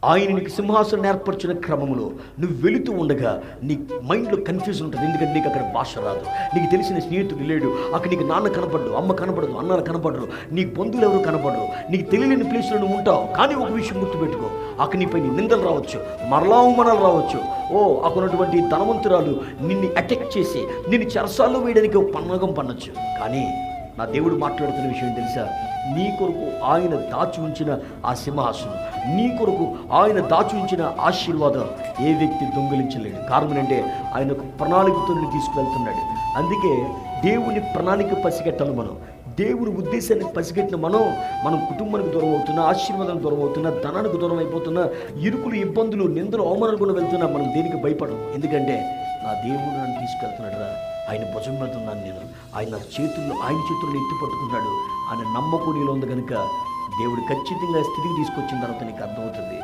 ఆయన నీకు సింహాసనం ఏర్పరిచిన క్రమంలో నువ్వు వెళుతూ ఉండగా నీ మైండ్లో కన్ఫ్యూజన్ ఉంటుంది. ఎందుకంటే నీకు అక్కడ భాష రాదు, నీకు తెలిసిన స్నేహితుడు లేడు, అక్కడ నీకు నాన్న కనపడడు, అమ్మ కనపడదు, అన్నలు కనపడరు, నీకు బంధువులు ఎవరు కనపడరు, నీకు తెలియని ప్లేస్లో నువ్వు ఉంటావు. కానీ ఒక విషయం గుర్తుపెట్టుకో, అక్కడ నీపై నిందలు రావచ్చు, మరలా అవమానాలు రావచ్చు. అక్కడ ఉన్నటువంటి ధనవంతురాలు నిన్ను అటాక్ చేసి నిన్ను చెరసాల్లో వేయడానికి ఒక పన్నగం పన్నొచ్చు. కానీ నా దేవుడు మాట్లాడుతున్న విషయం తెలుసా? నీ కొరకు ఆయన దాచి ఉంచిన ఆ సింహాసనం, నీ కొరకు ఆయన దాచి ఉంచిన ఆశీర్వాదం ఏ వ్యక్తి దొంగిలించలేడు. కారణం అంటే ఆయన ఒక ప్రణాళికతో తీసుకువెళ్తున్నాడు. అందుకే దేవుని ప్రణాళిక పసిగట్టాలి. మనం దేవుని ఉద్దేశాన్ని పసిగట్టిన మనం కుటుంబానికి దూరం అవుతున్నా, ఆశీర్వాదానికి దూరం అవుతున్నా, ధనానికి దూరం అయిపోతున్నా, ఇరుకులు, ఇబ్బందులు, నిందలు, అవమానాలు కూడా వెళ్తున్నా మనం దేనికి భయపడం. ఎందుకంటే నా దేవుడు నన్ను తీసుకెళ్తున్నాడు రా, ఆయన భుజం మీద ఉన్నాను నేను, ఆయన చేతుల్లో ఎత్తి పట్టుకున్నాడు. ఆయన నమ్మకం నీలో ఉంది కనుక దేవుడు ఖచ్చితంగా స్థితికి తీసుకొచ్చిన తర్వాత నీకు అర్థమవుతుంది.